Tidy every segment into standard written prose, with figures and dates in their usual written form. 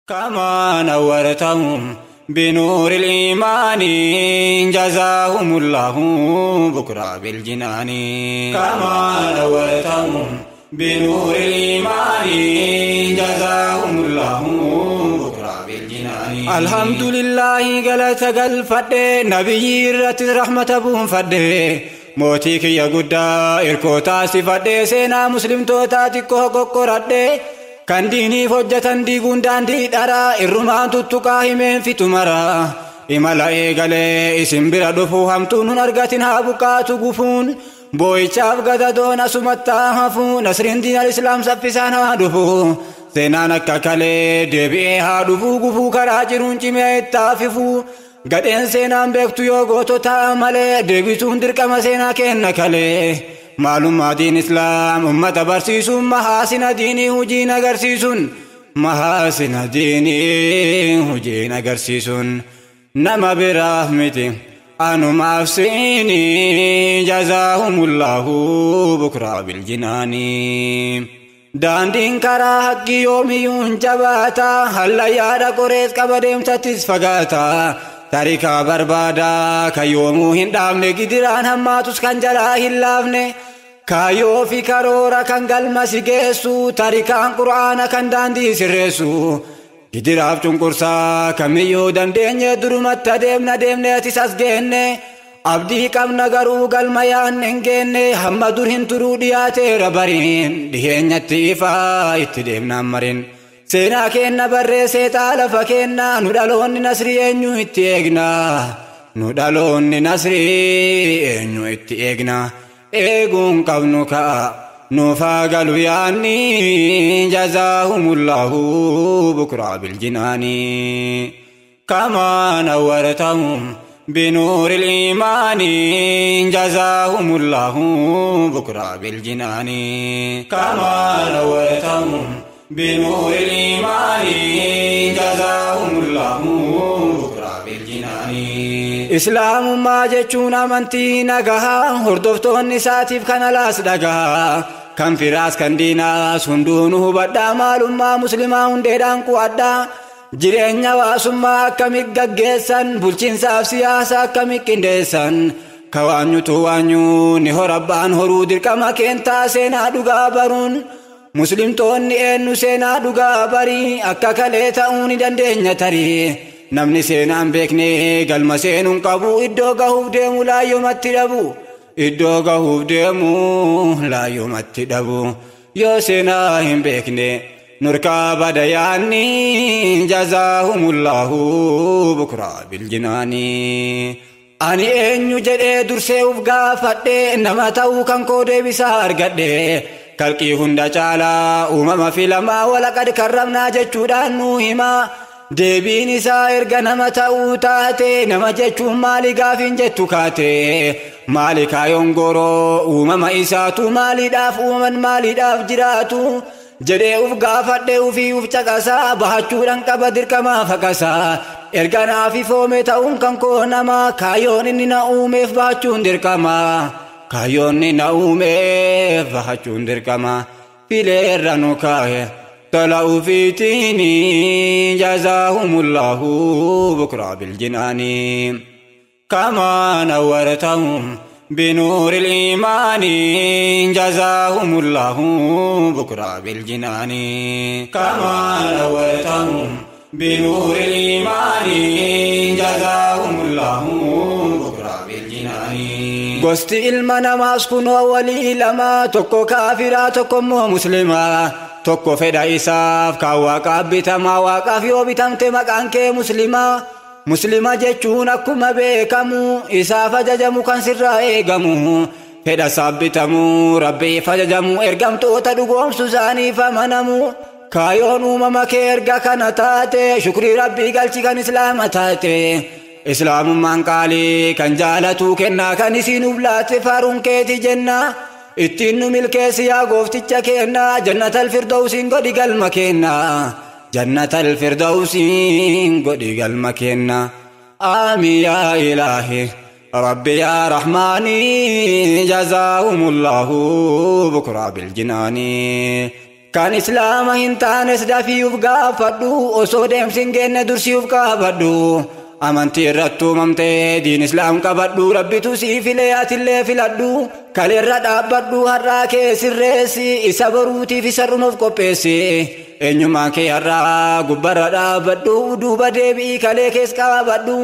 كما نورتهم بنور الإيمان جزاهم الله بكرة بالجنان. كما نورتهم بنور الإيمان جزاهم الله بكرة بالجنان. الحمد لله قلت قل فده نبي رت رحمة بهم فده موتيك يا قدا إركوتا سفده سينا مسلم توتا تكو قرده kan diiniif hojjetan diiguun daandii dharaa irrumaan tuttuqaa himeen fitu maraa imala eegalee isin bira dhufuu hamtuu nun argatin haa buqqaatu gufuun boo'ichaaf gadadoon asumattaa hafuu nasriin diinal islaam saffisaan haa dhufuu seenaan akka kalee deebi'ee haa dhufuu gufuu karaa jiruun cimee itti fifuu gadheen seenaan beektu yoo goototaa malee deebisuun dirqama seenaa kenna kalee. معلومات الإسلام أمة برسيسون محاسن ديني هجين أغرسيسون محاسن ديني هجين أغرسيسون نما برحمتي أنو مافسيني جزاهم الله بكرة بالجنان. داندين كرا حقي يوميون جباتا هلا يادا قريس كبديم تتس فقاتا تاريكا بربادا كيومو هندامني قدران هماتوس كان جلا هلافني كايو في كارورا كان قلما سيجيسو تاريكا قرآن كان داندي سرسو قدراف تنقرسا كميو دندين يدرمت ديمنا تساس جيني abdii qabna garuu galmayaan hin geenne hamma dur hin turuu dhiyaateera bariin dhiheenyatti ifaa itti deemnaan marin seenaa keenna barreessee lafa keenna nu dhaloonni nasrii eenyu itti eegna nu dhaloonni nasrii eenyu itti eegna eeguun qabnu ka'a nuufaa galu yaanni jazaahumullahu bukraa biljinaani kamaa nawwartahum بنور الإيمان جزاهم الله بكرة بالجنان كما نورتهم بنور الإيمان جزاهم الله بكرة بالجنان. إسلام ما جتشونا منتي نجاها هردفتون نساتيف كان لاس دجاها كم فراس كان دينا سندونه بدا معلوم ما مسلمان ديران قوادا jireenya waasummaa akkamii gaggeessan bulchiinsaaf siyaasa akkamii qindeessan ka waanyutu waanyuu ni horabbaan horuu dirqama keentaa seenaa dhugaa baruun muslimtoonni eenyu seenaa dhugaa barii akka kalee ta'uu ni dandeenya tarii namni seenaan beekne galma seenuun qabu iddoo gahuuf deemu laayyoomatti dhabu iddoo gahuuf deemu laayyoomatti dhabu yoo seenaa hin beekne نركب دياني جزاهم الله بكرة بالجنان. أني أنيو جدي درسي وفقا فتي إنما تاو كان كودي بسار قدي كالكي هندا چالا أمم في لما ولقد كرمنا جتشودان نوهما ديبيني سائر غنما تاو تاتي نما جتشو مالي غافين جتو كاتي مالي كايون غورو أمم إساتو مالي داف أمم مالي داف جراتو jedhee uf gaafadhe ufii uf caqasaa bahachuudhaan qaba dirqamaa faqasaa erganaa fi foome ta'uun kan koo namaa kaayyoon inni na uumeef bahachuun dirqamaa kaayyoon inni na uumeef bahachuun dirqamaa fileerra nu kaaye tola ufiitiini jazaahumullahu bukraa biljinaani kamaa nawwartahum بنور الإيمان جزاهم الله بكرة بالجنان كما نورتهم بنور الإيمان جزاهم الله بكرة بالجنان. قست إلمنا ماسكن ولي لما تكو كافرا تكو مسلما تكو فدا إساف كاواقا بتما واقف يوبتم تمك أنك مسلما مسلما جتشون أكما بيكمو إسا فججمو كان سرا إيقمو فدا سابتمو ربي فججمو إرقمتو تدقوم سوزاني فمنمو كايون أممك إرقا كان تاتي شكري ربي قلتي كان إسلام تاتي إسلام من قالي كان جالتو كنا كان سينو بلات فارون كيتي جنة اتنو ملكيسي يا قفتي كنا جنة الفردوس قد قلم كنا جنة الفردوس قد قلم كنا آمين يا إلهي ربي يا رحماني جزاهم الله بكرة بالجنان kan islaama hin taanes dafiif gaafadhu osoo deemsin geenne dursiif qabadhu amantii irratti uumamtee diin islaam qabadhu rabbitu sii filee atillee filadhu kaleerra dhaabbadhu har'aa kee sirreessi isa boruutiif isa dhunuuf qopheessi eenyummaa kee har'aa gubbarra dhaabbadhu duuba deebi'ii kalee kees qabadhu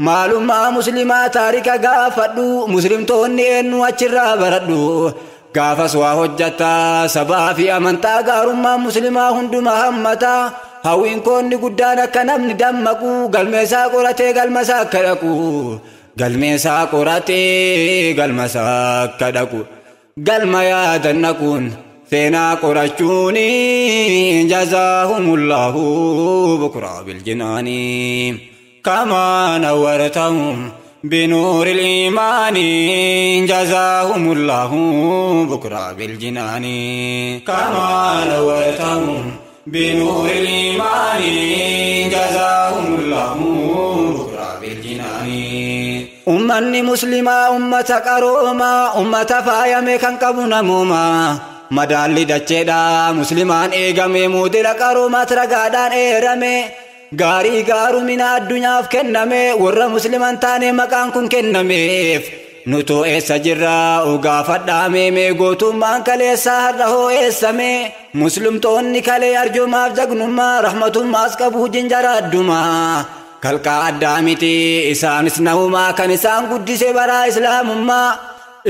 maalummaa muslimaa taarika gaafadhu muslimtoonni eenyu achirraa baradhu gaafas waa hojjata sabaa fi amantaa gaarummaa muslimaa hundumaa hammata hawwiin koonni guddaan akka namni dammaqu galmeessaa qoratee galmasaa akka dhaqu galmeessaa qoratee galmasaa akka dhaqu galma yaadannaquun seenaa qorachuun jazaahumullahu bukraa biljinaani kamaa nawwartahum بنور الإيمان جزاهم الله بكرة بالجنان كما نورتهم بنور الإيمان جزاهم الله بكرة بالجنان أمني مسلمة أمة كروما أمة فايمة كان كبنا موما مدال دچدا مسلمان إيغامي مودل كروما ترغادان إيرامي gaarii gaarumina addunyaaf kenname warra musliman taane maqaan kun kennameef nutu eessa jirra ugaafadhaame mee gootummaan kaleessaa har'a hoo eessame muslimtoonni kalee arjoomaaf jagnummaa rahmatummaas qabu jinjara addumaa kalqaa addaa miti isaanis nahumaa kan isaan guddise baraa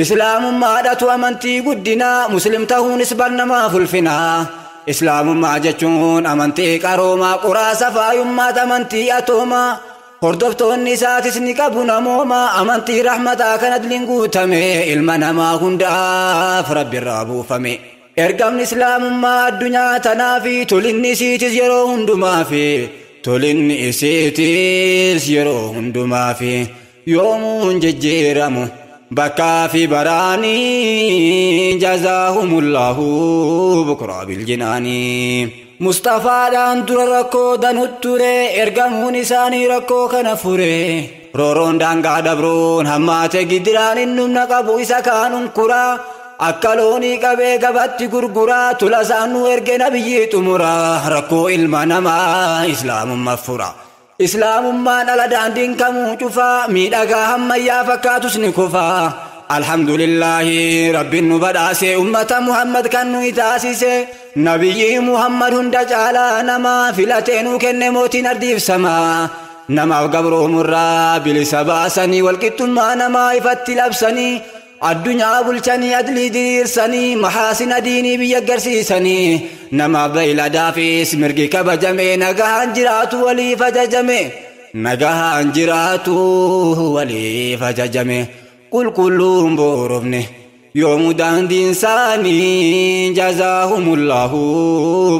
islaamummaadhatu amantii guddinaa muslim tahuunis barnamaaf ulfinaa islaamummaa jechuun amantii qaroomaa quraasa faayummaat amantii atoomaa hordoftoonni isaatis ni qabu namooma amantii rahmataa kan adliin guutame ilma namaa hundaaf rabbirraa buufame ergamni islaamummaa addunyaa tanaafi tolinni isiitis yeroo hundumaafi yoomuun jejjeeramu bakkaa fi baraani jazaahumullahu bukraa biljinaani mustafaadhaan dura rakkoo danut ture ergamuun isaanii rakkoo kana fure rooroon daangaa dabruun hammaate gidiraan innumna qabu isa kaanun kuraa akka loonii qabee gabatti gurguraa tula saanuu erge nabiyyii xumuraa rakkoo ilma namaa islaamummaa fura islaamummaan ala daandiin kamuu cufaa miidhagaa hammayyaa fakkaatus ni kufaa alhamdulillahi rabbiin nu badhaase ummata muhammad kan nu taasise nabiyyi muhammad hunda caalaa namaa filatee nu kenne mootiin ardiif samaa namaaf gabroomurraa bilisa baasanii walqixxummaa namaa ifatti labsanii addunyaa bulchanii adlii diriirsanii mahaasina diinii biyya agarsiisanii namaaf beeyladaafis mirgi kabajame nagahaan jiraatu waliif ajajame qulqulluun boorofne yoomuu daandiin isaanii jazaahumullahu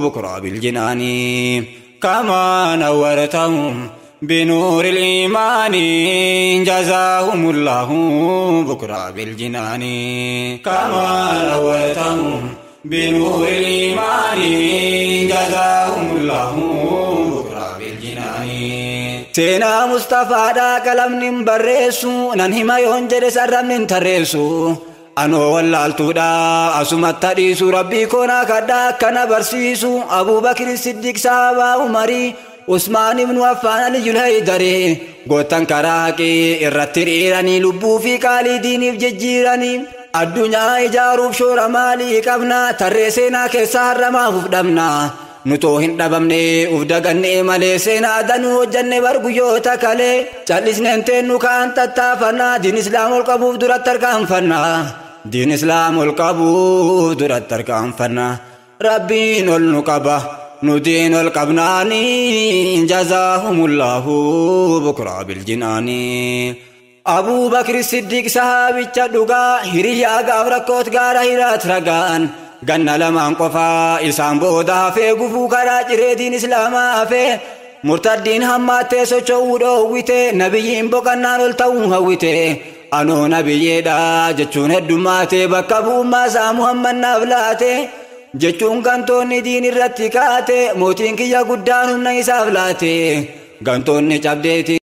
bukraa biljinaani kamaa nawwartahum بنور الإيمان جزاهم الله بكرة بالجنان كما نورتهم بنور الإيمان جزاهم الله بكرة بالجنان سينا مصطفى دا كلام نمبرسو ننهما ينجر سرم ننترسو أنو واللالتو دا أسمت تريسو ربي كونا كدا كنا برسيسو أبو بكر الصديق صحابة عمري عثمان بن عفان علي الهيدري قوتن كراكي الرتريراني لبو في قالي ديني بججيراني الدنيا إجاروف شور مالي قبنا ترسينا كسار ما فدمنا نتوهن دبمني افدقني مالي سينا دنو جنة برقيوتا كالي چالسن انتنو كان تتافنا دين اسلام القبوف درات تركان فنا دين اسلام القبوف درات تركان فنا ربي نلنقبه ندين القبناني جزاهم الله بكرة بالجناني أبو بكر الصديق صحابي چدوغا هريا غافركوت غارا هيرات رغان غنى لمن قفا إسان بودا في غفو كراج دين إسلاما في مرتدين هماتي سوچو دوويته نبيين بوكنان التو هويته أنو نبي دا جچون هدوماتي بكبو ماسا محمد نافلاته jechuun gantoonni diin irratti kaate mootiin kiyya guddaan humna isaaf laate gantoonni cabdeeti